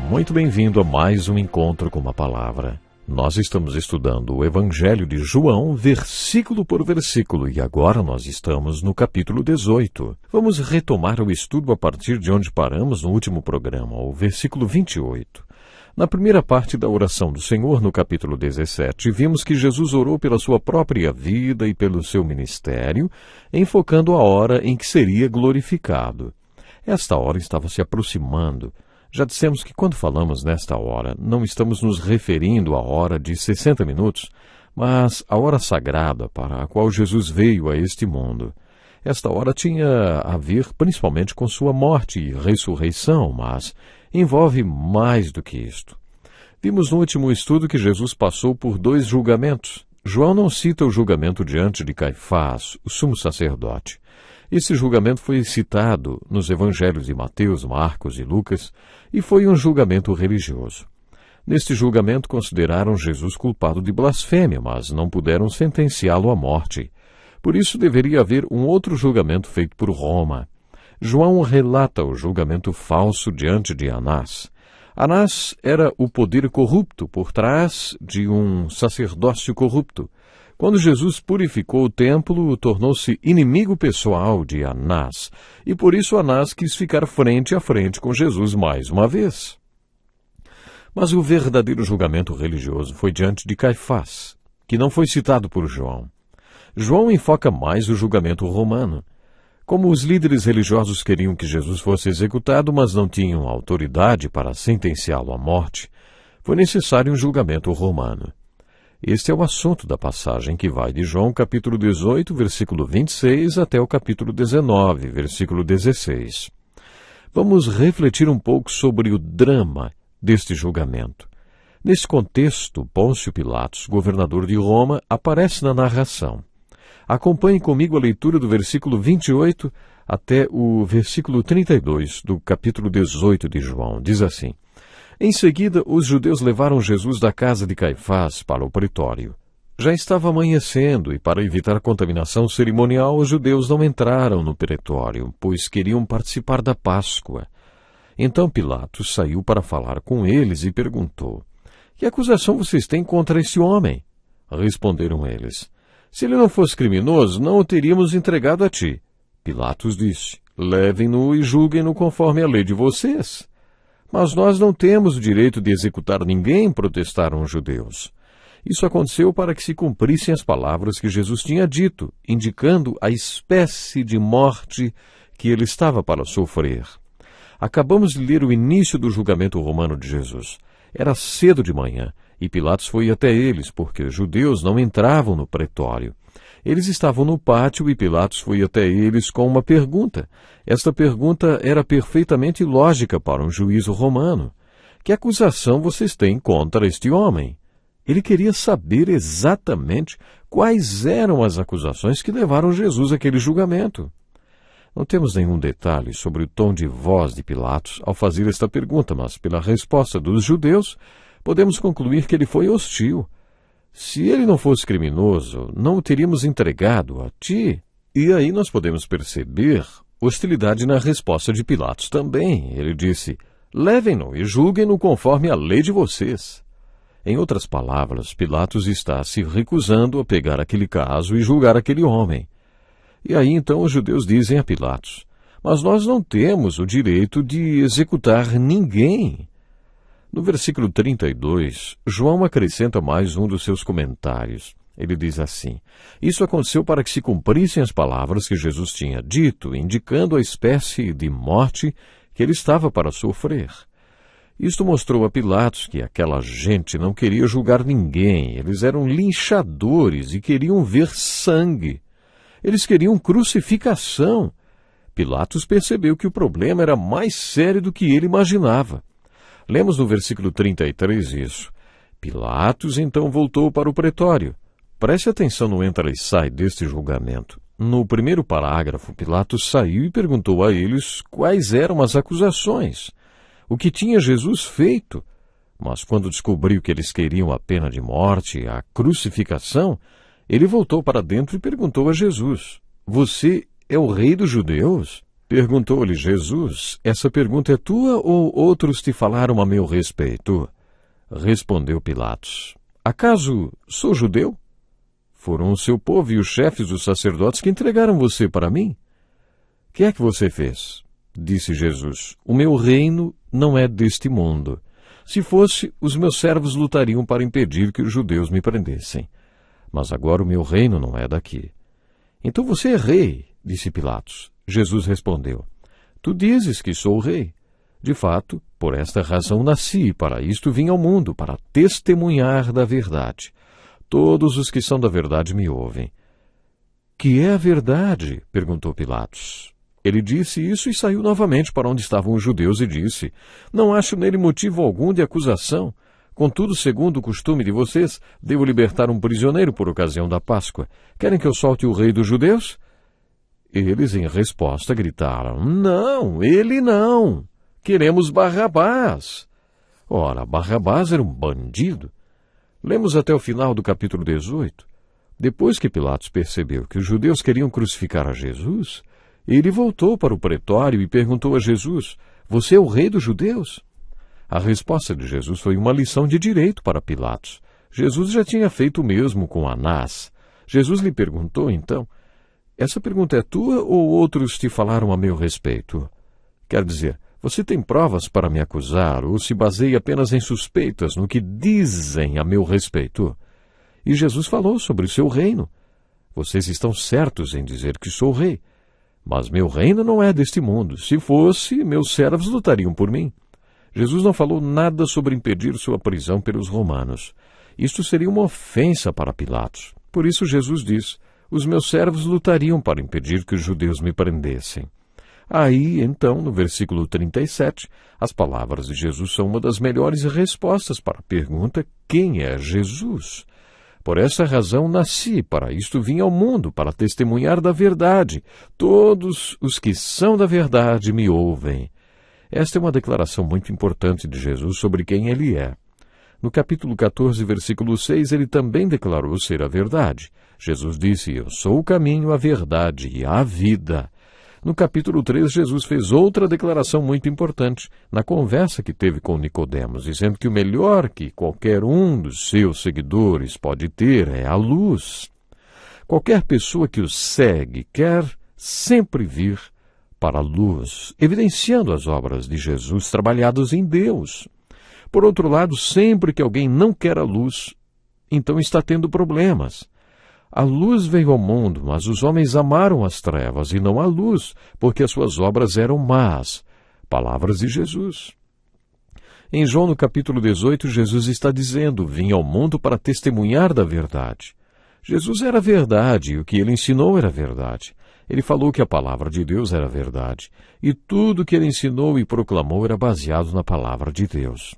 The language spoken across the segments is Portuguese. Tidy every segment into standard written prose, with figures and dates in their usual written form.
muito bem-vindo a mais um encontro com a palavra. Nós estamos estudando o Evangelho de João, versículo por versículo, e agora nós estamos no capítulo 18. Vamos retomar o estudo a partir de onde paramos no último programa, o versículo 28. Na primeira parte da oração do Senhor, no capítulo 17, vimos que Jesus orou pela sua própria vida e pelo seu ministério, enfocando a hora em que seria glorificado. Esta hora estava se aproximando. Já dissemos que quando falamos nesta hora, não estamos nos referindo à hora de 60 minutos, mas à hora sagrada para a qual Jesus veio a este mundo. Esta hora tinha a ver principalmente com sua morte e ressurreição, mas envolve mais do que isto. Vimos no último estudo que Jesus passou por 2 julgamentos. João não cita o julgamento diante de Caifás, o sumo sacerdote. Esse julgamento foi citado nos evangelhos de Mateus, Marcos e Lucas, e foi um julgamento religioso. Neste julgamento consideraram Jesus culpado de blasfêmia, mas não puderam sentenciá-lo à morte. Por isso deveria haver um outro julgamento feito por Roma. João relata o julgamento falso diante de Anás. Anás era o poder corrupto por trás de um sacerdócio corrupto. Quando Jesus purificou o templo, tornou-se inimigo pessoal de Anás, e por isso Anás quis ficar frente a frente com Jesus mais uma vez. Mas o verdadeiro julgamento religioso foi diante de Caifás, que não foi citado por João. João enfoca mais o julgamento romano. Como os líderes religiosos queriam que Jesus fosse executado, mas não tinham autoridade para sentenciá-lo à morte, foi necessário um julgamento romano. Este é o assunto da passagem que vai de João capítulo 18, versículo 26, até o capítulo 19, versículo 16. Vamos refletir um pouco sobre o drama deste julgamento. Nesse contexto, Pôncio Pilatos, governador de Roma, aparece na narração. Acompanhe comigo a leitura do versículo 28 até o versículo 32 do capítulo 18 de João. Diz assim: Em seguida, os judeus levaram Jesus da casa de Caifás para o pretório. Já estava amanhecendo e, para evitar contaminação cerimonial, os judeus não entraram no pretório, pois queriam participar da Páscoa. Então Pilatos saiu para falar com eles e perguntou: Que acusação vocês têm contra esse homem? Responderam eles: Se ele não fosse criminoso, não o teríamos entregado a ti. Pilatos disse: Levem-no e julguem-no conforme a lei de vocês. Mas nós não temos o direito de executar ninguém, protestaram os judeus. Isso aconteceu para que se cumprissem as palavras que Jesus tinha dito, indicando a espécie de morte que ele estava para sofrer. Acabamos de ler o início do julgamento romano de Jesus. Era cedo de manhã, e Pilatos foi até eles, porque os judeus não entravam no pretório. Eles estavam no pátio e Pilatos foi até eles com uma pergunta. Esta pergunta era perfeitamente lógica para um juízo romano. Que acusação vocês têm contra este homem? Ele queria saber exatamente quais eram as acusações que levaram Jesus àquele julgamento. Não temos nenhum detalhe sobre o tom de voz de Pilatos ao fazer esta pergunta, mas pela resposta dos judeus, podemos concluir que ele foi hostil. Se ele não fosse criminoso, não o teríamos entregado a ti. E aí nós podemos perceber hostilidade na resposta de Pilatos também. Ele disse: Levem-no e julguem-no conforme a lei de vocês. Em outras palavras, Pilatos está se recusando a pegar aquele caso e julgar aquele homem. E aí então os judeus dizem a Pilatos: Mas nós não temos o direito de executar ninguém. No versículo 32, João acrescenta mais um dos seus comentários. Ele diz assim: Isso aconteceu para que se cumprissem as palavras que Jesus tinha dito, indicando a espécie de morte que ele estava para sofrer. Isto mostrou a Pilatos que aquela gente não queria julgar ninguém, eles eram linchadores e queriam ver sangue. Eles queriam crucificação. Pilatos percebeu que o problema era mais sério do que ele imaginava. Lemos no versículo 33 isso. Pilatos então voltou para o pretório. Preste atenção no entra e sai deste julgamento. No primeiro parágrafo, Pilatos saiu e perguntou a eles quais eram as acusações. O que tinha Jesus feito? Mas quando descobriu que eles queriam a pena de morte, a crucificação, ele voltou para dentro e perguntou a Jesus: Você é o rei dos judeus? Perguntou-lhe Jesus: essa pergunta é tua ou outros te falaram a meu respeito? Respondeu Pilatos: acaso sou judeu? Foram o seu povo e os chefes dos sacerdotes que entregaram você para mim? Que é que você fez? Disse Jesus: o meu reino não é deste mundo. Se fosse, os meus servos lutariam para impedir que os judeus me prendessem. Mas agora o meu reino não é daqui. Então você é rei, disse Pilatos. Jesus respondeu: tu dizes que sou rei. De fato, por esta razão nasci, e para isto vim ao mundo, para testemunhar da verdade. Todos os que são da verdade me ouvem. Que é a verdade? Perguntou Pilatos. Ele disse isso e saiu novamente para onde estavam os judeus e disse: não acho nele motivo algum de acusação. Contudo, segundo o costume de vocês, devo libertar um prisioneiro por ocasião da Páscoa. Querem que eu solte o rei dos judeus? Eles, em resposta, gritaram: não, ele não. Queremos Barrabás. Ora, Barrabás era um bandido. Lemos até o final do capítulo 18. Depois que Pilatos percebeu que os judeus queriam crucificar a Jesus, ele voltou para o pretório e perguntou a Jesus: você é o rei dos judeus? A resposta de Jesus foi uma lição de direito para Pilatos. Jesus já tinha feito o mesmo com Anás. Jesus lhe perguntou, então: essa pergunta é tua ou outros te falaram a meu respeito? Quer dizer, você tem provas para me acusar ou se baseia apenas em suspeitas no que dizem a meu respeito? E Jesus falou sobre o seu reino. Vocês estão certos em dizer que sou rei. Mas meu reino não é deste mundo. Se fosse, meus servos lutariam por mim. Jesus não falou nada sobre impedir sua prisão pelos romanos. Isto seria uma ofensa para Pilatos. Por isso Jesus diz: os meus servos lutariam para impedir que os judeus me prendessem. Aí, então, no versículo 37, as palavras de Jesus são uma das melhores respostas para a pergunta: quem é Jesus? Por essa razão nasci, para isto vim ao mundo, para testemunhar da verdade. Todos os que são da verdade me ouvem. Esta é uma declaração muito importante de Jesus sobre quem ele é. No capítulo 14, versículo 6, ele também declarou ser a verdade. Jesus disse: eu sou o caminho, a verdade e a vida. No capítulo 3, Jesus fez outra declaração muito importante, na conversa que teve com Nicodemos, dizendo que o melhor que qualquer um dos seus seguidores pode ter é a luz. Qualquer pessoa que o segue quer sempre vir para a luz, evidenciando as obras de Jesus trabalhadas em Deus. Por outro lado, sempre que alguém não quer a luz, então está tendo problemas. A luz veio ao mundo, mas os homens amaram as trevas e não a luz, porque as suas obras eram más. Palavras de Jesus. Em João, no capítulo 18, Jesus está dizendo: vim ao mundo para testemunhar da verdade. Jesus era a verdade, e o que ele ensinou era verdade. Ele falou que a palavra de Deus era verdade, e tudo que ele ensinou e proclamou era baseado na palavra de Deus.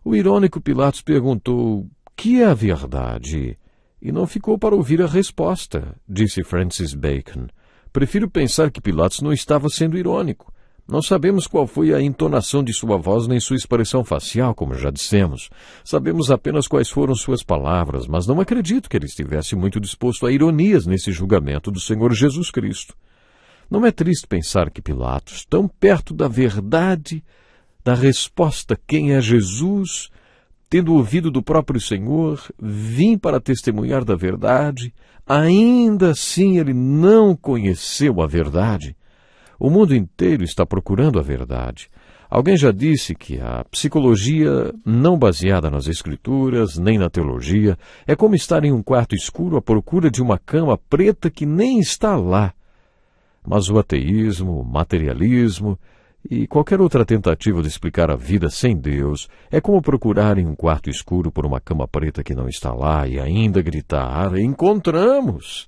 O irônico Pilatos perguntou: que é a verdade? E não ficou para ouvir a resposta, disse Francis Bacon. Prefiro pensar que Pilatos não estava sendo irônico. Não sabemos qual foi a entonação de sua voz nem sua expressão facial, como já dissemos. Sabemos apenas quais foram suas palavras, mas não acredito que ele estivesse muito disposto a ironias nesse julgamento do Senhor Jesus Cristo. Não é triste pensar que Pilatos, tão perto da verdade, da resposta quem é Jesus, tendo ouvido do próprio Senhor, vim para testemunhar da verdade, ainda assim ele não conheceu a verdade? O mundo inteiro está procurando a verdade. Alguém já disse que a psicologia, não baseada nas escrituras, nem na teologia, é como estar em um quarto escuro à procura de uma cama preta que nem está lá. Mas o ateísmo, o materialismo e qualquer outra tentativa de explicar a vida sem Deus é como procurar em um quarto escuro por uma cama preta que não está lá e ainda gritar: encontramos!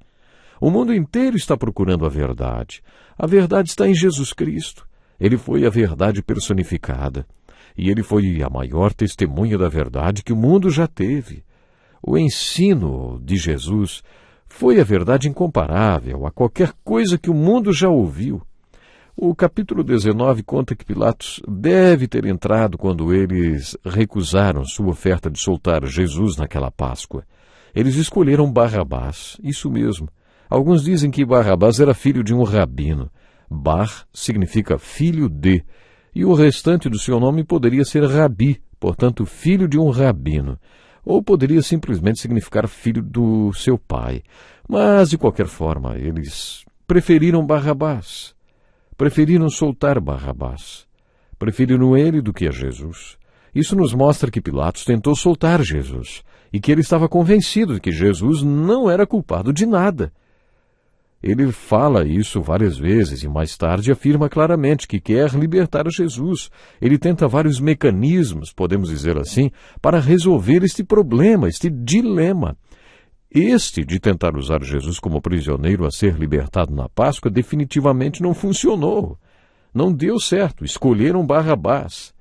O mundo inteiro está procurando a verdade. A verdade está em Jesus Cristo. Ele foi a verdade personificada. E ele foi a maior testemunha da verdade que o mundo já teve. O ensino de Jesus foi a verdade incomparável a qualquer coisa que o mundo já ouviu. O capítulo 19 conta que Pilatos deve ter entrado quando eles recusaram sua oferta de soltar Jesus naquela Páscoa. Eles escolheram Barrabás, isso mesmo. Alguns dizem que Barrabás era filho de um rabino, Bar significa filho de, e o restante do seu nome poderia ser Rabi, portanto, filho de um rabino, ou poderia simplesmente significar filho do seu pai. Mas, de qualquer forma, eles preferiram Barrabás, preferiram soltar Barrabás, preferiram ele do que a Jesus. Isso nos mostra que Pilatos tentou soltar Jesus, e que ele estava convencido de que Jesus não era culpado de nada. Ele fala isso várias vezes e mais tarde afirma claramente que quer libertar Jesus. Ele tenta vários mecanismos, podemos dizer assim, para resolver este problema, este dilema. Este de tentar usar Jesus como prisioneiro a ser libertado na Páscoa definitivamente não funcionou. Não deu certo, escolheram Barrabás.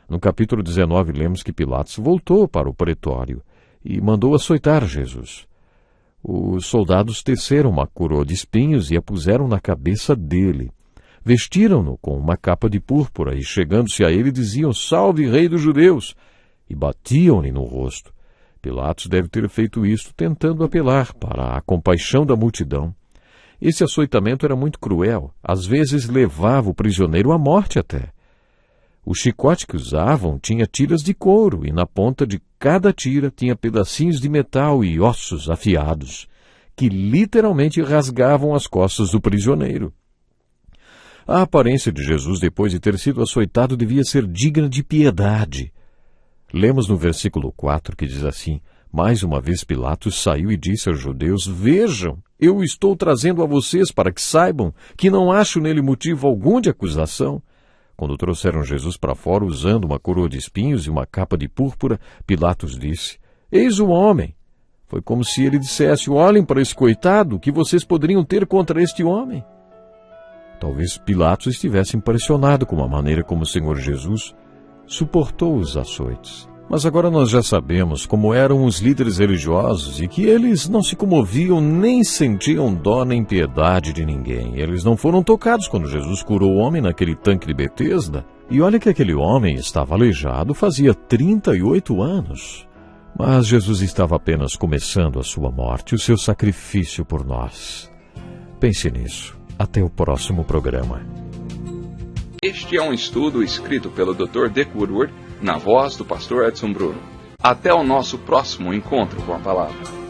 No capítulo 19 lemos que Pilatos voltou para o pretório e mandou açoitar Jesus. Os soldados teceram uma coroa de espinhos e a puseram na cabeça dele. Vestiram-no com uma capa de púrpura e, chegando-se a ele, diziam: "Salve, Rei dos Judeus!" e batiam-lhe no rosto. Pilatos deve ter feito isto tentando apelar para a compaixão da multidão. Esse açoitamento era muito cruel, às vezes levava o prisioneiro à morte até. O chicote que usavam tinha tiras de couro e na ponta de cada tira tinha pedacinhos de metal e ossos afiados, que literalmente rasgavam as costas do prisioneiro. A aparência de Jesus depois de ter sido açoitado devia ser digna de piedade. Lemos no versículo 4 que diz assim: "Mais uma vez Pilatos saiu e disse aos judeus: Vejam, eu estou trazendo a vocês para que saibam que não acho nele motivo algum de acusação." Quando trouxeram Jesus para fora usando uma coroa de espinhos e uma capa de púrpura, Pilatos disse: "Eis o homem." Foi como se ele dissesse: "Olhem para esse coitado, o que vocês poderiam ter contra este homem?" Talvez Pilatos estivesse impressionado com a maneira como o Senhor Jesus suportou os açoites. Mas agora nós já sabemos como eram os líderes religiosos e que eles não se comoviam nem sentiam dó nem piedade de ninguém. Eles não foram tocados quando Jesus curou o homem naquele tanque de Betesda. E olha que aquele homem estava aleijado fazia 38 anos. Mas Jesus estava apenas começando a sua morte, o seu sacrifício por nós. Pense nisso. Até o próximo programa. Este é um estudo escrito pelo Dr. Dick Woodward, na voz do pastor Edson Bruno. Até o nosso próximo encontro com a palavra.